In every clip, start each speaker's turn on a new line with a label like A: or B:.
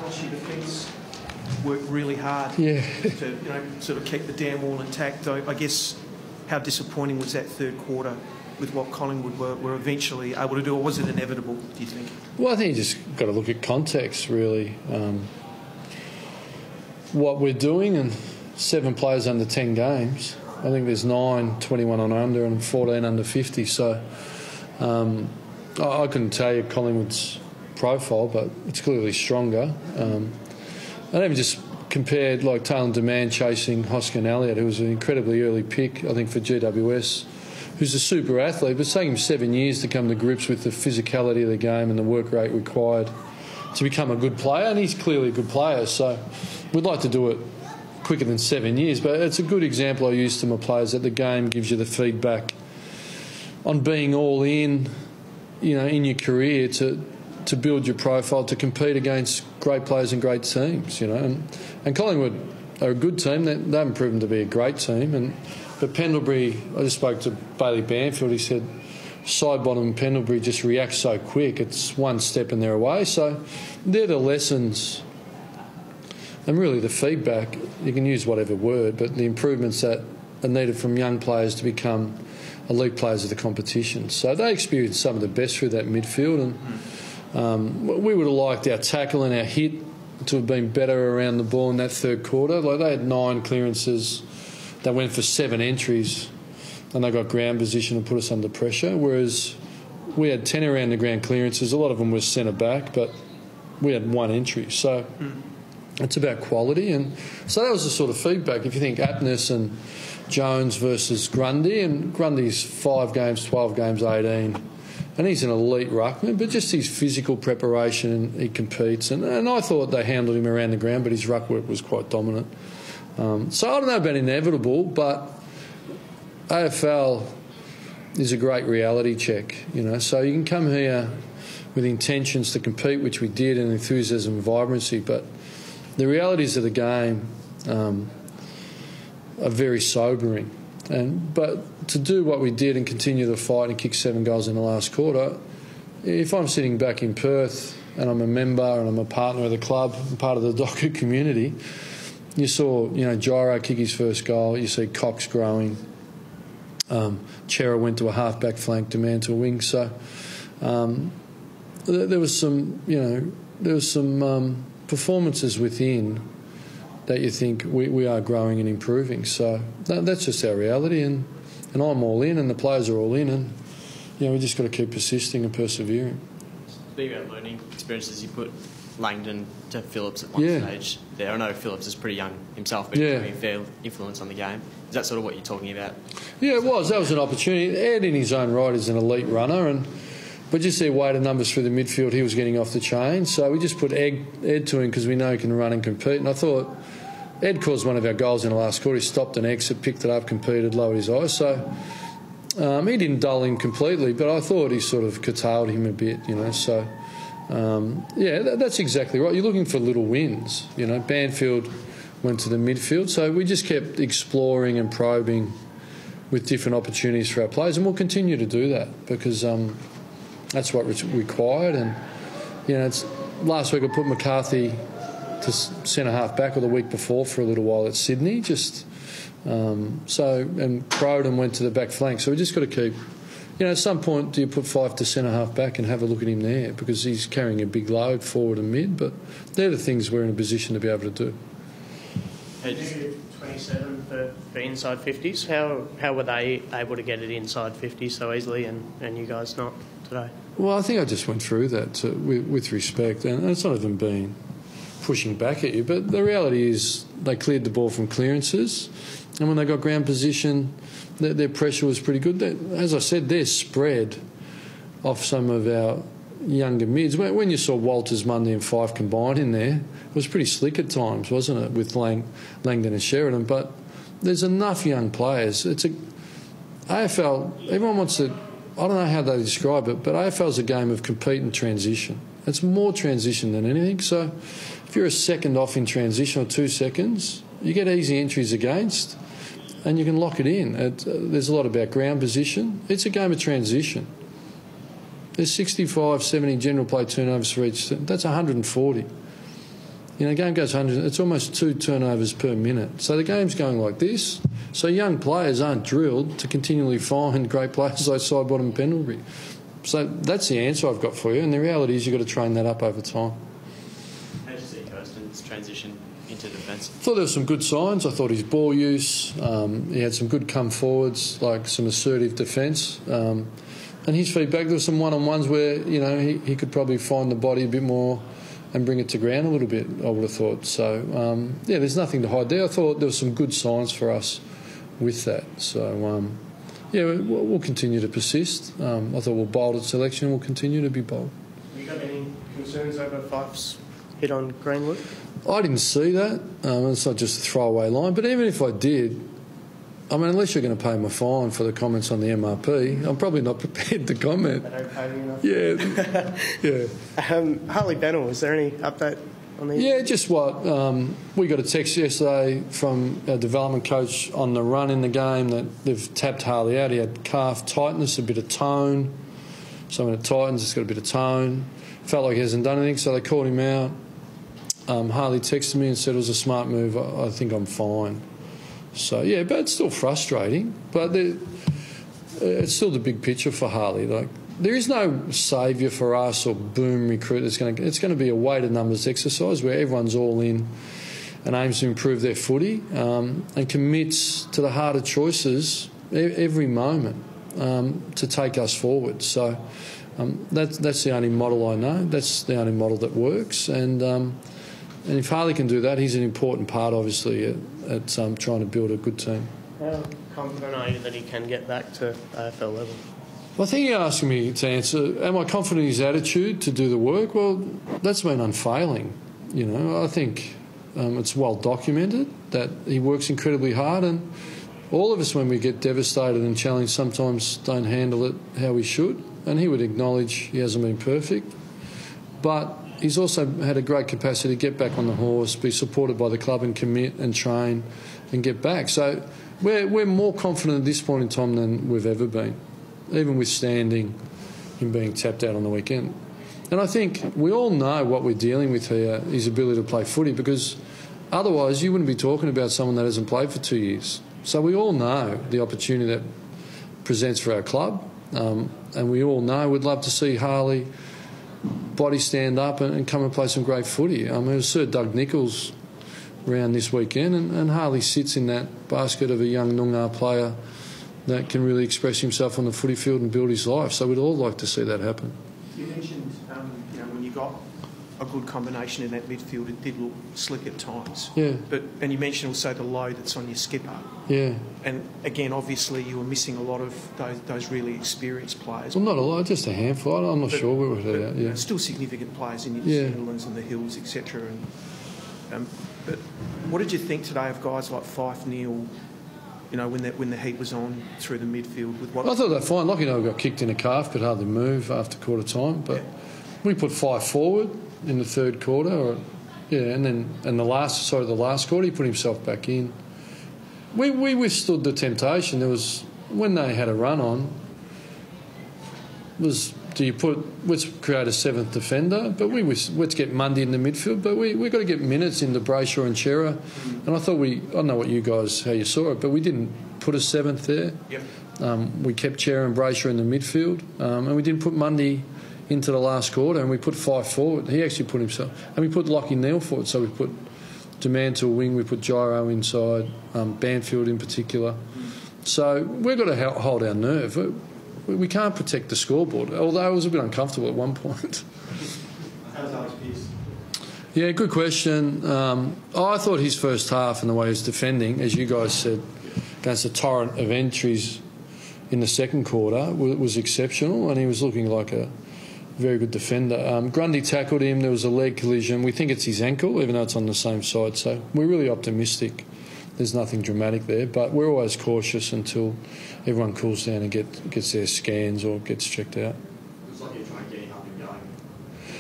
A: Ross, your defence worked really hard
B: to
A: sort of keep the damn wall intact. Though I guess how disappointing was that third quarter with what Collingwood were eventually able to do, or was it inevitable, do you think?
B: Well, I think you just got to look at context, really. What we're doing, and 7 players under 10 games. I think there's 9, 21 on under and 14 under 50. So I couldn't tell you Collingwood's profile, but it's clearly stronger. I even just compared like Taylor Demand chasing Hoskin Elliott, who was an incredibly early pick, I think, for GWS, who's a super athlete, but it's taken him 7 years to come to grips with the physicality of the game and the work rate required to become a good player, and he's clearly a good player, so we'd like to do it quicker than 7 years, but it's a good example I use to my players that the game gives you the feedback on being all in, in your career to build your profile, to compete against great players and great teams, and Collingwood are a good team. They haven't proven to be a great team, but Pendlebury, I just spoke to Bailey Banfield, he said Sidebottom Pendlebury just reacts so quick, it's one step and they're away. So they're the lessons and really the feedback, you can use whatever word, but the improvements that are needed from young players to become elite players of the competition. So they experienced some of the best through that midfield, and we would have liked our tackle and our hit to have been better around the ball in that third quarter. Like, they had 9 clearances, they went for 7 entries, and they got ground position and put us under pressure, whereas we had 10 around the ground clearances. A lot of them were centre back, but we had 1 entry. So it's about quality, and so that was the sort of feedback. If you think Aptness and Jones versus Grundy, and Grundy's 5 games, 12 games, 18, and he's an elite ruckman, but just his physical preparation, he competes, and I thought they handled him around the ground, but his ruck work was quite dominant. So I don't know about inevitable, but AFL is a great reality check, so you can come here with intentions to compete, which we did, and enthusiasm and vibrancy, but the realities of the game are very sobering. But to do what we did and continue the fight and kick 7 goals in the last quarter, if I'm sitting back in Perth and I'm a member and I'm a partner of the club and part of the Docker community, you saw, Gyro kick his first goal, you see Cox growing, Chera went to a half-back flank, Demand to a wing, so there was some performances within that you think we are growing and improving. So that's just our reality, and I'm all in, and the players are all in, and we just got to keep persisting and persevering.
C: Speaking about learning experiences, you put Langdon to Phillips at one stage there. I know Phillips is pretty young himself, but he's having a fair influence on the game. Is that sort of what you're talking about? Yeah, it was. That was an opportunity.
B: Ed, in his own right, is an elite runner, but just their weight of numbers through the midfield, he was getting off the chain. So we just put Ed to him because we know he can run and compete. And I thought Ed caused one of our goals in the last quarter. He stopped an exit, picked it up, competed, lowered his eyes. So he didn't dull him completely, but I thought he sort of curtailed him a bit, So, that's exactly right. You're looking for little wins. Banfield went to the midfield. So we just kept exploring and probing with different opportunities for our players, and we'll continue to do that because that's what required. And it's last week I put McCarthy to centre half back, or the week before for a little while at Sydney. And Croden went to the back flank. So we just got to keep. At some point, do you put Fife to centre half back and have a look at him there, because he's carrying a big load forward and mid. But they're the things we're in a position to be able to do.
D: 27 for inside 50s. How were they able to get it inside 50 so easily, and you guys not today?
B: Well, I think I just went through that with respect, and it's not even been pushing back at you, but the reality is they cleared the ball from clearances, and when they got ground position, their pressure was pretty good. As I said, they're spread off some of our younger mids. When you saw Walters, Mundy and Fife combined in there, it was pretty slick at times, wasn't it, with Langdon and Sheridan? But there's enough young players. It's a AFL. Everyone wants to. I don't know how they describe it, but AFL is a game of compete and transition. It's more transition than anything. So if you're a second off in transition or 2 seconds, you get easy entries against, and you can lock it in. There's a lot about ground position. It's a game of transition. There's 65, 70 general play turnovers for each. That's 140. You know, the game goes 100. It's almost 2 turnovers per minute. So the game's going like this. So young players aren't drilled to continually find great players like Sidebottom and Pendlebury. So that's the answer I've got for you. And the reality is you've got to train that up over time.
C: How did you see Kirsten's transition into defence?
B: I thought there were some good signs. I thought his ball use, he had some good come forwards, like some assertive defence. And his feedback, there were some one-on-ones where, you know, he could probably find the body a bit more and bring it to ground a little bit, I would have thought. So, yeah, there's nothing to hide there. I thought there were some good signs for us with that. So, yeah, we'll continue to persist. I thought we're bold at selection and we'll continue to be bold.
D: Have you got any concerns over Fife's hit on Greenwood?
B: I didn't see that. It's not just a throwaway line. But even if I did, I mean, unless you're going to pay my fine for the comments on the MRP, I'm probably not prepared to comment.
D: They don't pay me enough.
B: Yeah, yeah.
D: Harley Bennell, is there any update on these?
B: Yeah, just what we got a text yesterday from a development coach on the run in the game that they've tapped Harley out. He had calf tightness, a bit of tone. So when it tightens, it's got a bit of tone. Felt like he hasn't done anything, so they called him out. Harley texted me and said it was a smart move. I think I'm fine. So, yeah, but it's still frustrating. But it's still the big picture for Harley. Like, there is no saviour for us or boom recruit. It's going to be a weighted numbers exercise where everyone's all in and aims to improve their footy and commits to the harder choices every moment to take us forward. So that's the only model I know. That's the only model that works. And if Harley can do that, he's an important part, obviously, at trying to build a good team.
D: How confident are you that he can get back to AFL level?
B: Well, I think you're asking me to answer, am I confident in his attitude to do the work? Well, that's been unfailing. You know, I think it's well documented that he works incredibly hard, and all of us, when we get devastated and challenged, sometimes don't handle it how we should. And he would acknowledge he hasn't been perfect. But he's also had a great capacity to get back on the horse, be supported by the club and commit and train and get back. So we're more confident at this point in time than we've ever been, even withstanding him being tapped out on the weekend. And I think we all know what we're dealing with here, his ability to play footy, because otherwise you wouldn't be talking about someone that hasn't played for 2 years. So we all know the opportunity that presents for our club, and we all know we'd love to see Harley body stand up and come and play some great footy. I mean, it was Sir Doug Nicholls round this weekend, and Harley sits in that basket of a young Noongar player that can really express himself on the footy field and build his life. So we'd all like to see that happen.
A: You mentioned, when you got a good combination in that midfield, it did look slick at times.
B: Yeah.
A: And you mentioned also the load that's on your skipper.
B: Yeah.
A: And again, obviously, you were missing a lot of those really experienced players.
B: Well, not a lot, just a handful. I'm not sure we were there. Yeah.
A: Still significant players in the Sunderlands and the Hills, etc. But what did you think today of guys like Fife, Neal? You know, when the heat was on through the midfield with what
B: I thought they were fine. Lucky I got kicked in a calf, could hardly move after quarter time. But we put Fife forward in the third quarter, and then the last quarter he put himself back in. We withstood the temptation. There was when they had a run on. Let's create a seventh defender, but let's get Mundy in the midfield. But we've got to get minutes into Brayshaw and Chera. And I thought I don't know what you guys, how you saw it, but we didn't put a seventh there.
A: Yep.
B: We kept Chera and Brayshaw in the midfield, and we didn't put Mundy into the last quarter, and we put Fife forward. He actually put himself, and we put Lockie Neal forward. So we put Demand to a wing, we put Gyro inside, Banfield in particular. So we've got to hold our nerve. We can't protect the scoreboard, although it was a bit uncomfortable at one point.
A: How's Alex Pearce?
B: Yeah, good question. I thought his first half and the way he was defending, as you guys said, against a torrent of entries in the second quarter was exceptional, and he was looking like a very good defender. Grundy tackled him. There was a leg collision. We think it's his ankle, even though it's on the same side. So we're really optimistic. There's nothing dramatic there, but we're always cautious until everyone cools down and gets their scans or gets checked out.
C: It's like you're trying to get him up and going.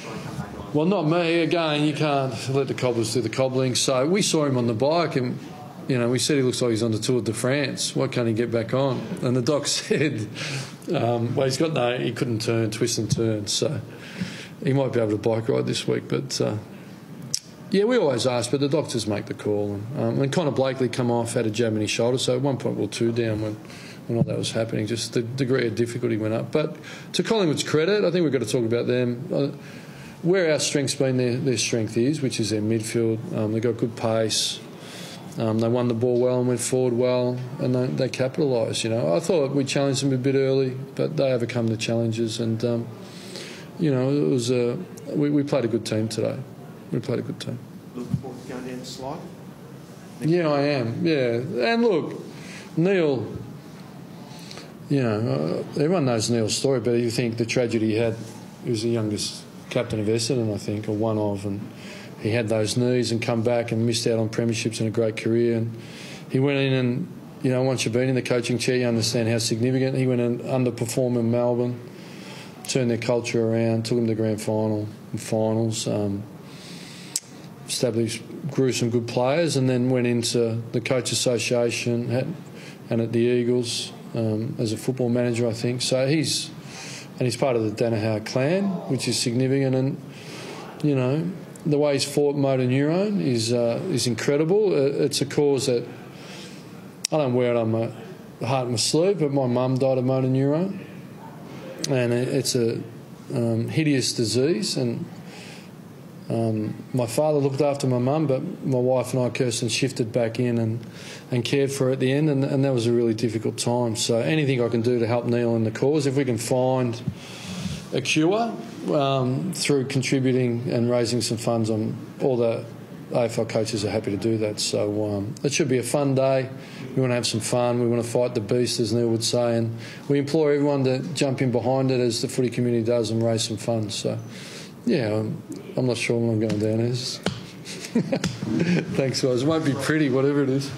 C: Try and come back on.
B: Well, not me. Again, you can't let the cobblers do the cobbling. So we saw him on the bike and, we said he looks like he's on the Tour de France. Why can't he get back on? And the doc said, he couldn't twist and turn. So he might be able to bike ride this week. But, Yeah, we always ask, but the doctors make the call. And Connor Blakely come off, had a jab in his shoulder, so at one point we were 2 down when all that was happening. Just the degree of difficulty went up. But to Collingwood's credit, I think we've got to talk about them. Where our strength's been, their strength is, which is their midfield. They've got good pace. They won the ball well and went forward well, and they capitalised. I thought we challenged them a bit early, but they overcome the challenges. And it was we played a good team today. We played a good team.
A: Looking forward to going down the slide?
B: Yeah, I am. Yeah, and look, Neil. Everyone knows Neil's story, but you think the tragedy he had. He was the youngest captain of Essendon, I think, or one of, and he had those knees and come back and missed out on premierships and a great career. And he went in and, once you've been in the coaching chair, you understand how significant. He went and underperformed in Melbourne, turned their culture around, took them to the grand final and finals, grew some good players, and then went into the Coach Association and at the Eagles as a football manager, I think. So he's part of the Danaher clan, which is significant. And, the way he's fought motor neurone is incredible. It's a cause that I don't wear it on my heart and my sleeve, but my mum died of motor neurone, and it's a hideous disease. And my father looked after my mum, but my wife and I, Kirsten, shifted back in and cared for her at the end, and that was a really difficult time. So anything I can do to help Neil in the cause, if we can find a cure through contributing and raising some funds, on all the AFL coaches are happy to do that. So it should be a fun day. We want to have some fun. We want to fight the beast, as Neil would say, and we implore everyone to jump in behind it, as the footy community does, and raise some funds. So yeah, I'm not sure when I'm going down. Thanks, guys. It won't be pretty, whatever it is.